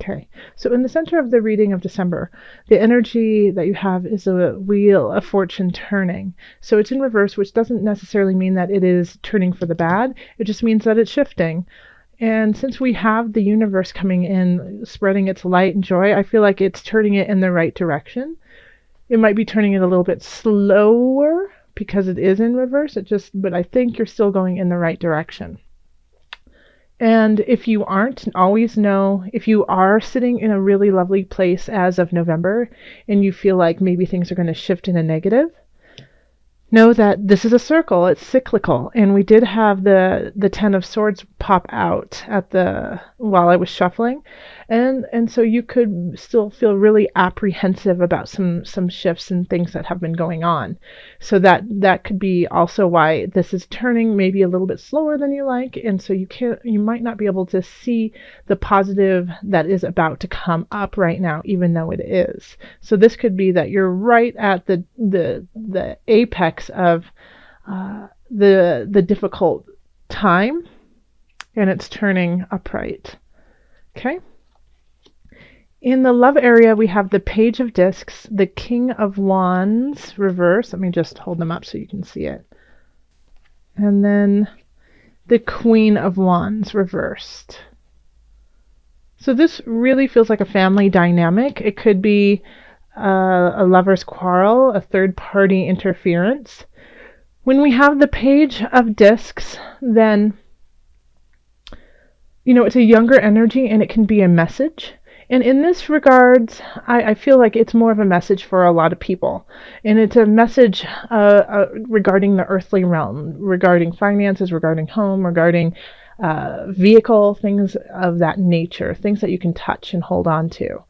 Okay, so in the center of the reading of December, the energy that you have is a wheel of fortune turning. So it's in reverse, which doesn't necessarily mean that it is turning for the bad. It just means that it's shifting. And since we have the universe coming in, spreading its light and joy, I feel like it's turning it in the right direction. It might be turning it a little bit slower because it is in reverse. But I think you're still going in the right direction. And if you aren't, always know if you are sitting in a really lovely place as of November and you feel like maybe things are going to shift in a negative, know that this is a circle. It's cyclical. And we did have the Ten of Swords pop out while I was shuffling. And so you could still feel really apprehensive about some shifts and things that have been going on. So that could be also why this is turning maybe a little bit slower than you like. And so you might not be able to see the positive that is about to come up right now, even though it is. So this could be that you're right at the apex of the difficult time, and it's turning upright. Okay. In the love area, we have the Page of Discs, the King of Wands reverse. Let me just hold them up so you can see it. And then the Queen of Wands reversed. So this really feels like a family dynamic. It could be a lover's quarrel, a third-party interference. When we have the Page of Discs, then, it's a younger energy and it can be a message. And in this regards, I feel like it's more of a message for a lot of people. And it's a message regarding the earthly realm, regarding finances, regarding home, regarding vehicle, things of that nature, things that you can touch and hold on to.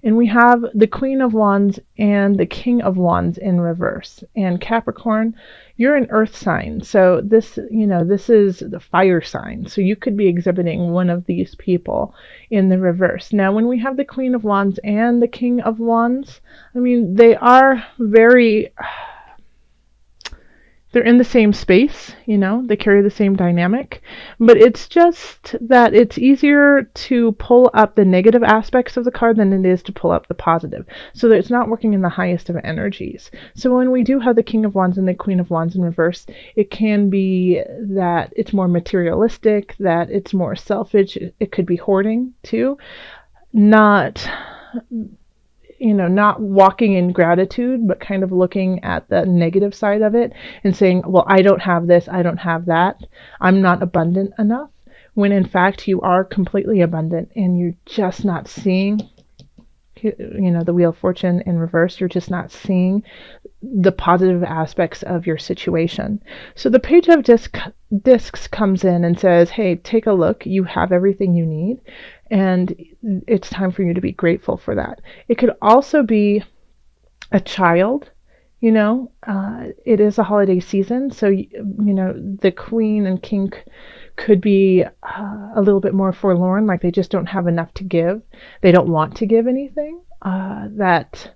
And we have the Queen of Wands and the King of Wands in reverse. And Capricorn, you're an earth sign. So this is the fire sign. So you could be exhibiting one of these people in the reverse. Now, when we have the Queen of Wands and the King of Wands, they are they're in the same space, they carry the same dynamic, but it's just that it's easier to pull up the negative aspects of the card than it is to pull up the positive, so that it's not working in the highest of energies. So when we do have the King of Wands and the Queen of Wands in reverse, it can be that it's more materialistic, that it's more selfish. It could be hoarding too, not walking in gratitude, but kind of looking at the negative side of it and saying, well, I don't have this, I don't have that, I'm not abundant enough, when in fact you are completely abundant and you're just not seeing, the Wheel of Fortune in reverse, you're just not seeing the positive aspects of your situation. So the Page of Discs comes in and says, hey, take a look, you have everything you need, and it's time for you to be grateful for that. It could also be a child. It is a holiday season, so the Queen and King could be a little bit more forlorn, like they just don't have enough to give. They don't want to give anything. That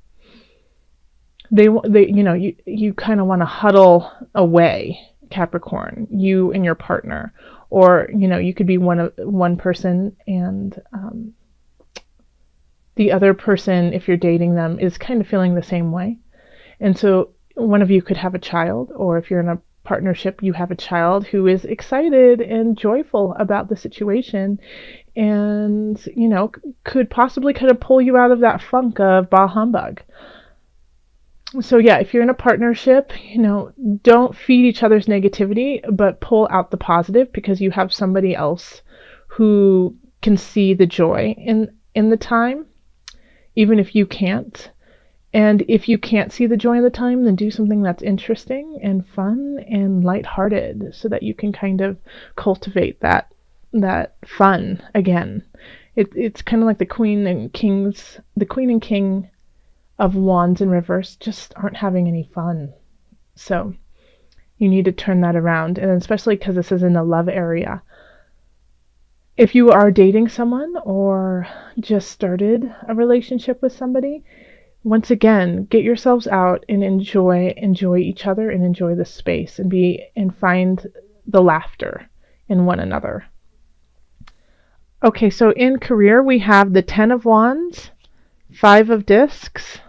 you kind of want to huddle away, Capricorn, you and your partner, or you could be one person and the other person, if you're dating them, is kind of feeling the same way. And so one of you could have a child, or if you're in a partnership, you have a child who is excited and joyful about the situation and, could possibly kind of pull you out of that funk of bah humbug. So yeah, if you're in a partnership, don't feed each other's negativity, but pull out the positive, because you have somebody else who can see the joy in the time, even if you can't. And if you can't see the joy of the time, then do something that's interesting and fun and lighthearted, so that you can kind of cultivate that fun again. It's kind of like the Queen and King of Wands in reverse just aren't having any fun. So you need to turn that around, and especially because this is in the love area. If you are dating someone or just started a relationship with somebody, once again, get yourselves out and enjoy each other and enjoy the space and find the laughter in one another. Okay, so in career we have the 10 of Wands, 5 of Discs,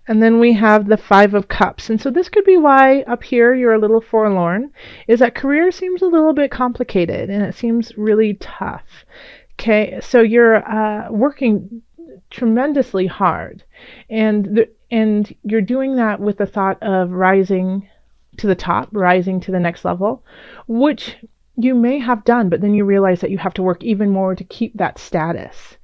and then we have the 5 of Cups. And so this could be why up here you're a little forlorn, is that career seems a little bit complicated and it seems really tough. Okay, so you're working tremendously hard, and you're doing that with the thought of rising to the top, rising to the next level, which you may have done, but then you realize that you have to work even more to keep that status.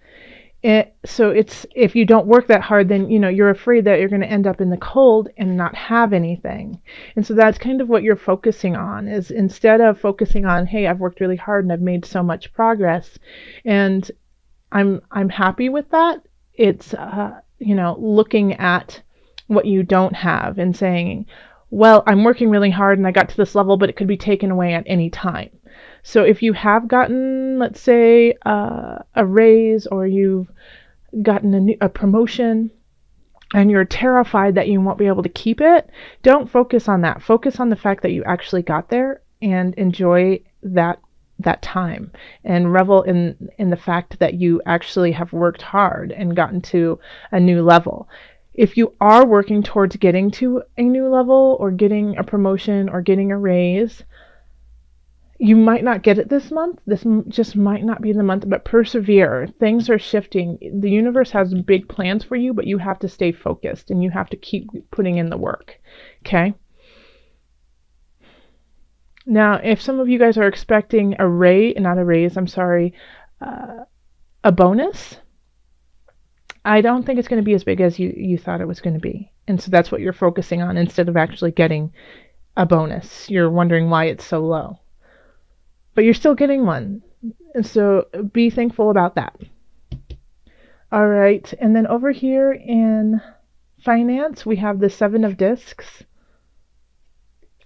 So it's, if you don't work that hard, then you're afraid that you're going to end up in the cold and not have anything. And so that's kind of what you're focusing on, is instead of focusing on, hey, I've worked really hard and I've made so much progress and I'm happy with that. It's looking at what you don't have and saying, well, I'm working really hard and I got to this level, but it could be taken away at any time. So if you have gotten, let's say, a raise, or you've gotten a promotion and you're terrified that you won't be able to keep it, don't focus on that. Focus on the fact that you actually got there and enjoy that time and revel in the fact that you actually have worked hard and gotten to a new level. If you are working towards getting to a new level or getting a promotion or getting a raise, you might not get it this month. This just might not be the month, but persevere. Things are shifting. The universe has big plans for you, but you have to stay focused and you have to keep putting in the work. Okay? Now, if some of you guys are expecting a bonus, I don't think it's going to be as big as you thought it was going to be. And so that's what you're focusing on instead of actually getting a bonus. You're wondering why it's so low. But you're still getting one. And so be thankful about that. All right. And then over here in finance, we have the 7 of Discs,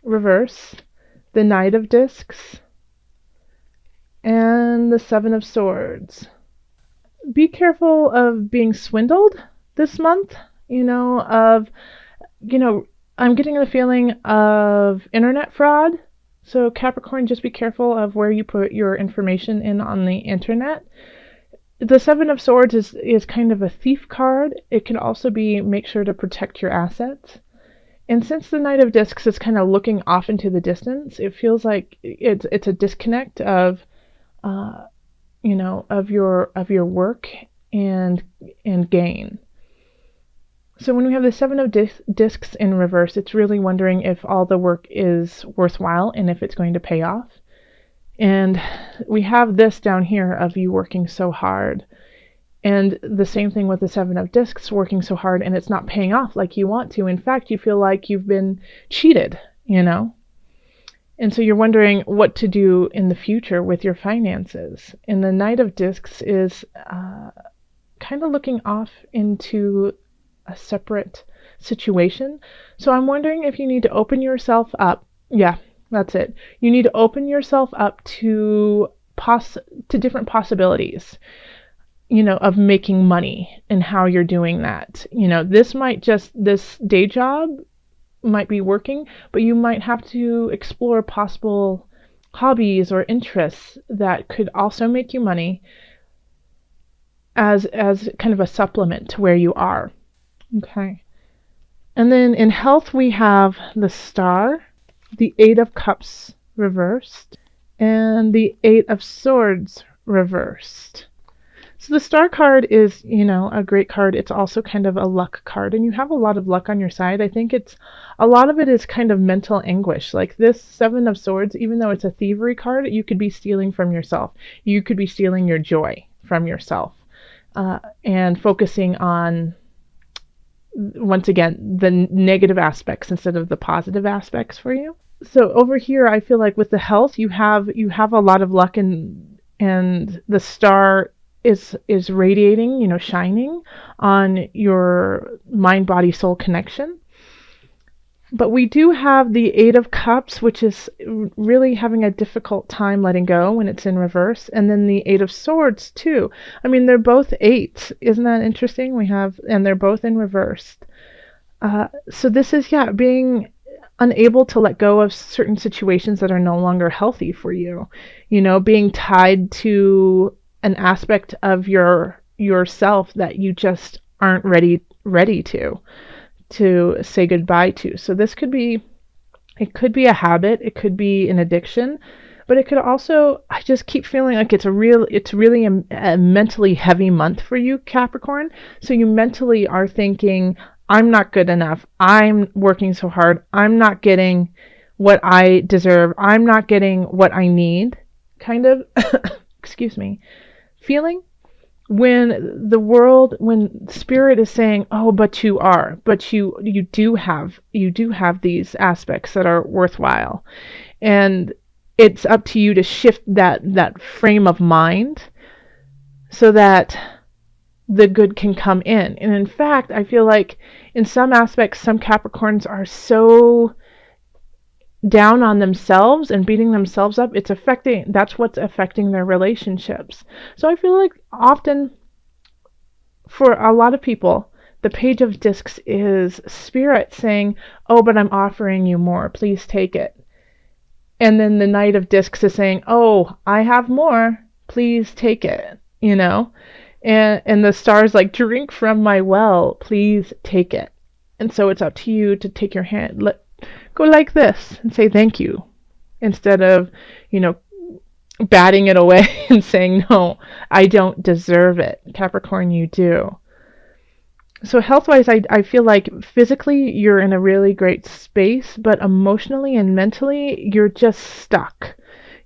reverse, the Knight of Discs, and the 7 of Swords. Be careful of being swindled this month, I'm getting the feeling of internet fraud. So Capricorn, just be careful of where you put your information in on the internet. The 7 of Swords is kind of a thief card. It can also be make sure to protect your assets. And since the Knight of Discs is kind of looking off into the distance, it feels like it's a disconnect of of your work and gain. So when we have the 7 of Discs in reverse, it's really wondering if all the work is worthwhile and if it's going to pay off. And we have this down here of you working so hard. And the same thing with the 7 of Discs, working so hard and it's not paying off like you want to. In fact, you feel like you've been cheated, And so you're wondering what to do in the future with your finances. And the Knight of Discs is kind of looking off into a separate situation. So I'm wondering if you need to open yourself up. Yeah, that's it. You need to open yourself up to different possibilities, of making money and how you're doing that. This day job might be working, but you might have to explore possible hobbies or interests that could also make you money as kind of a supplement to where you are. Okay. And then in health, we have the Star, the 8 of Cups reversed, and the 8 of Swords reversed. So the Star card is, a great card. It's also kind of a luck card, and you have a lot of luck on your side. I think a lot of it is kind of mental anguish. Like this 7 of Swords, even though it's a thievery card, you could be stealing from yourself. You could be stealing your joy from yourself and focusing on, once again, the negative aspects instead of the positive aspects for you. So over here, I feel like with the health, you have a lot of luck, and the Star is radiating, shining on your mind, body, soul connection. But we do have the 8 of Cups, which is really having a difficult time letting go when it's in reverse. And then the 8 of Swords, too. I mean, they're both 8s. Isn't that interesting? And they're both in reverse. So this is, being unable to let go of certain situations that are no longer healthy for you. You know, being tied to an aspect of yourself that you just aren't ready to say goodbye to. So this could be, it could be a habit, it could be an addiction, but it could also, I just keep feeling like it's really a mentally heavy month for you, Capricorn. So you mentally are thinking, I'm not good enough. I'm working so hard. I'm not getting what I deserve. I'm not getting what I need, kind of, excuse me, feeling. When spirit is saying, oh, but you are, but you do have these aspects that are worthwhile, and it's up to you to shift that frame of mind so that the good can come in. And in fact, I feel like in some aspects, some Capricorns are so down on themselves and beating themselves up. That's what's affecting their relationships. So I feel like often for a lot of people, the Page of Discs is spirit saying, oh, but I'm offering you more. Please take it. And then the Knight of Discs is saying, oh, I have more. Please take it. You know? And the star's like, drink from my well. Please take it. And so it's up to you to take your hand, go like this and say thank you, instead of, you know, batting it away and saying, no, I don't deserve it. Capricorn, you do. So health-wise, I feel like physically you're in a really great space, but emotionally and mentally you're just stuck.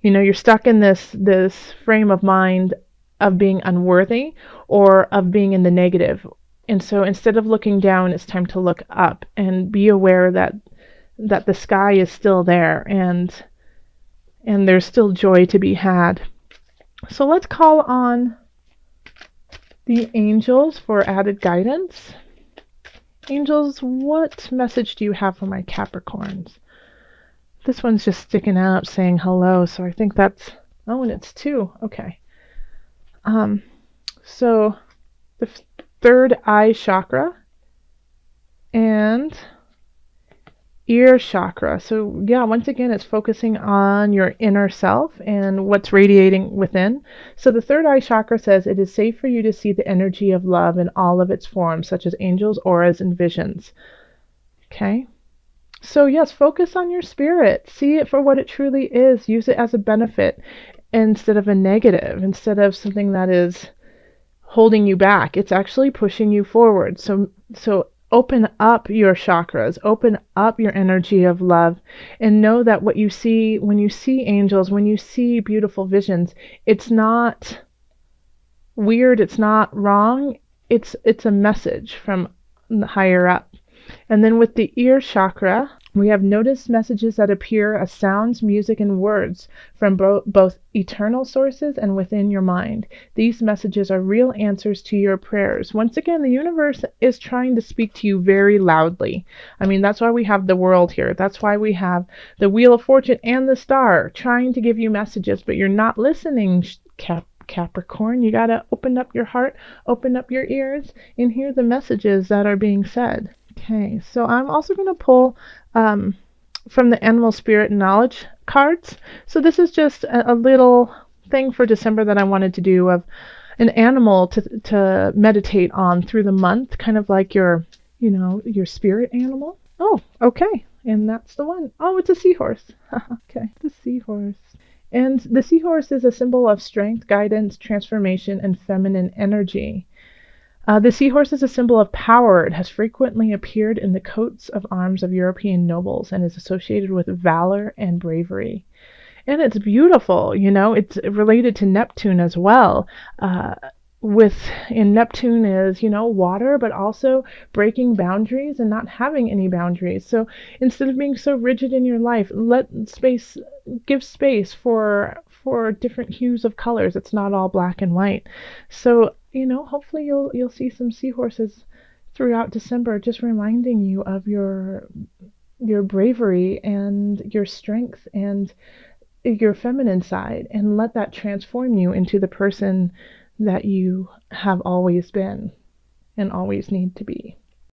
You know, you're stuck in this frame of mind of being unworthy or of being in the negative. And so instead of looking down, it's time to look up and be aware that the sky is still there and there's still joy to be had. So let's call on the angels for added guidance. Angels, what message do you have for my Capricorns? This one's just sticking out saying hello, so I think that's, oh, and it's 2. Okay. So the third eye chakra and ear chakra. So yeah, once again, it's focusing on your inner self and what's radiating within. So the third eye chakra says it is safe for you to see the energy of love in all of its forms, such as angels, auras, and visions. Okay. So yes, focus on your spirit. See it for what it truly is. Use it as a benefit instead of a negative, instead of something that is holding you back. It's actually pushing you forward. So open up your chakras, open up your energy of love, and know that what you see, when you see angels, when you see beautiful visions, it's not weird, it's not wrong, it's a message from higher up. And then with the ear chakra, we have noticed messages that appear as sounds, music, and words from both eternal sources and within your mind. These messages are real answers to your prayers. Once again, the universe is trying to speak to you very loudly. I mean, that's why we have the world here. That's why we have the Wheel of Fortune and the star trying to give you messages, but you're not listening, Capricorn. You got to open up your heart, open up your ears, and hear the messages that are being said. Okay, so I'm also going to pull from the Animal Spirit Knowledge cards. So this is just a little thing for December that I wanted to do of an animal to meditate on through the month, kind of like your spirit animal. Oh, okay, and that's the one. Oh, it's a seahorse. Okay, the seahorse. And the seahorse is a symbol of strength, guidance, transformation, and feminine energy. The seahorse is a symbol of power. It has frequently appeared in the coats of arms of European nobles and is associated with valor and bravery. And it's beautiful, it's related to Neptune as well. In Neptune is, water, but also breaking boundaries and not having any boundaries. So instead of being so rigid in your life, give space for different hues of colors. It's not all black and white. So, hopefully you'll see some seahorses throughout December, just reminding you of your bravery and your strength and your feminine side, and let that transform you into the person that you have always been and always need to be.